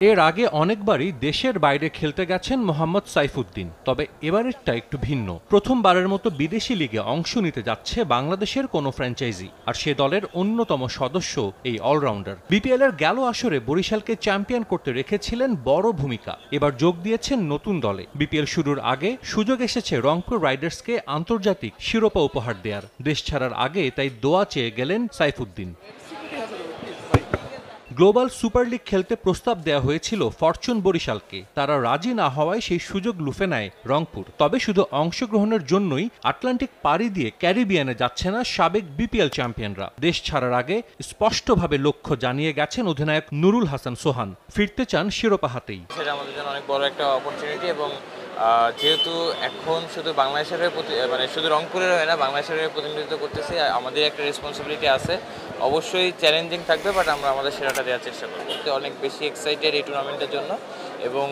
এর আগে অনেকবারই দেশের বাইরে খেলতে গেছেন মোহাম্মদ সাইফুদ্দিন, তবে এবারেরটা একটু ভিন্ন। প্রথমবারের মতো বিদেশি লিগে অংশ নিতে যাচ্ছে বাংলাদেশের কোনো ফ্র্যাঞ্চাইজি, আর সে দলের অন্যতম সদস্য এই অলরাউন্ডার। বিপিএল এর গেল আসরে বরিশালকে চ্যাম্পিয়ন করতে রেখেছিলেন বড় ভূমিকা, এবার যোগ দিয়েছেন নতুন দলে। বিপিএল শুরুর আগে সুযোগ এসেছে রংপুর রাইডার্সকে আন্তর্জাতিক শিরোপা উপহার দেয়ার। দেশ ছাড়ার আগে তাই দোয়া চেয়ে গেলেন সাইফুদ্দিন। গ্লোবাল সুপার লিগ খেলতে প্রস্তাব দেওয়া হয়েছিল ফরচুন বরিশালকে, তারা রাজি না হওয়ায় সেই সুযোগ লুফে নেয় রংপুর। তবে শুধু অংশগ্রহণের জন্যই আটলান্টিক পাড়ি দিয়ে ক্যারিবিয়ানে যাচ্ছে না সাবেক বিপিএল চ্যাম্পিয়নরা। দেশ ছাড়ার আগে স্পষ্টভাবে লক্ষ্য জানিয়ে গেছেন অধিনায়ক নুরুল হাসান সোহান, ফিরতে চান শিরোপা হাতেই। সেটা আমাদের জন্য অনেক বড় একটা অপরচুনিটি এবং যেহেতু এখন শুধু বাংলাদেশের মানে শুধু রংপুরের হয় না, বাংলাদেশের প্রতিনিধিত্ব করতেছি, আমাদের একটা রেসপন্সিবিলিটি আছে। অবশ্যই চ্যালেঞ্জিং থাকবে, বাট আমরা আমাদের সেরাটা দেওয়ার চেষ্টা করবো। অনেক বেশি এক্সাইটেড এই টুর্নামেন্টের জন্য এবং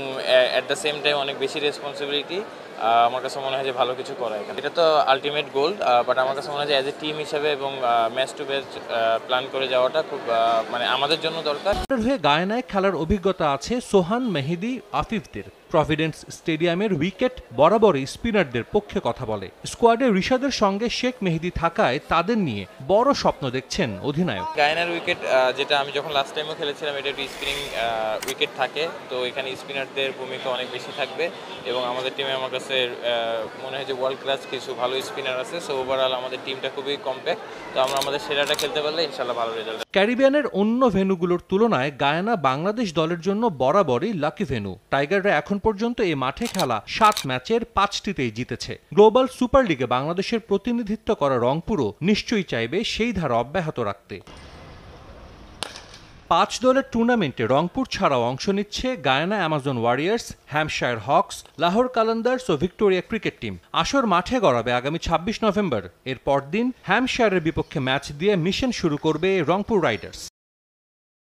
অ্যাট দ্য সেম টাইম অনেক বেশি রেসপন্সিবিলিটি। আমার কাছে মনে হয় যে ভালো কিছু করা এখানে, এটা তো আলটিমেট গোল, বাট আমার কাছে মনে হয় যে অ্যাজ এ টিম হিসেবে এবং ম্যাচ টু ম্যাচ প্ল্যান করে যাওয়াটা খুব মানে আমাদের জন্য দরকার। হয়ে গায়ানায় খেলার অভিজ্ঞতা আছে সোহান, মেহেদী, আফিফদের। প্রভিডেন্স স্টেডিয়ামের উইকেট বরাবরই স্পিনারদের পক্ষে কথা বলে। স্কোয়াডে ঋষাদের সঙ্গে শেখ মেহেদী থাকায় তাদের নিয়ে বড় স্বপ্ন দেখছেন অধিনায়ক। গায়ানার উইকেট, যেটা আমি যখন লাস্ট টাইমও খেলেছিলাম, এটা একটু স্পিনিং উইকেট থাকে, তো এখানে স্পিনারদের ভূমিকা অনেক বেশি থাকবে এবং আমাদের টিমে আমার কাছে মনে হয় যে ওয়ার্ল্ড ক্লাস কিছু ভালো স্পিনার আছে। সো ওভারঅল আমাদের টিমটা খুবই কম্প্যাক্ট, তো আমরা আমাদের সেরাটা খেলতে পারলে ইনশাল্লাহ ভালো রেজাল্ট। ক্যারিবিয়ানের অন্য ভেন্যুগুলোর তুলনায় গায়ানা বাংলাদেশ দলের জন্য বরাবরই লাকি ভেন্যু। টাইগাররা এখন পর্যন্ত এই মাঠে খেলা 7 ম্যাচের 5টিতেই জিতেছে। গ্লোবাল সুপার লিগে বাংলাদেশের প্রতিনিধিত্ব করা রংপুরও নিশ্চয়ই চাইবে সেই ধারা অব্যাহত রাখতে। 5 দলের টুর্নামেন্টে রংপুর ছাড়াও অংশ নিচ্ছে Guyana Amazon Warriors, Hampshire Hawks, Lahore Qalandars ও ভিক্টোরিয়া ক্রিকেট টিম। আসর মাঠে গড়াবে আগামী 26 নভেম্বর। এর পরদিন হ্যাম্পশায়ারের বিপক্ষে ম্যাচ দিয়ে মিশন শুরু করবে রংপুর রাইডার্স।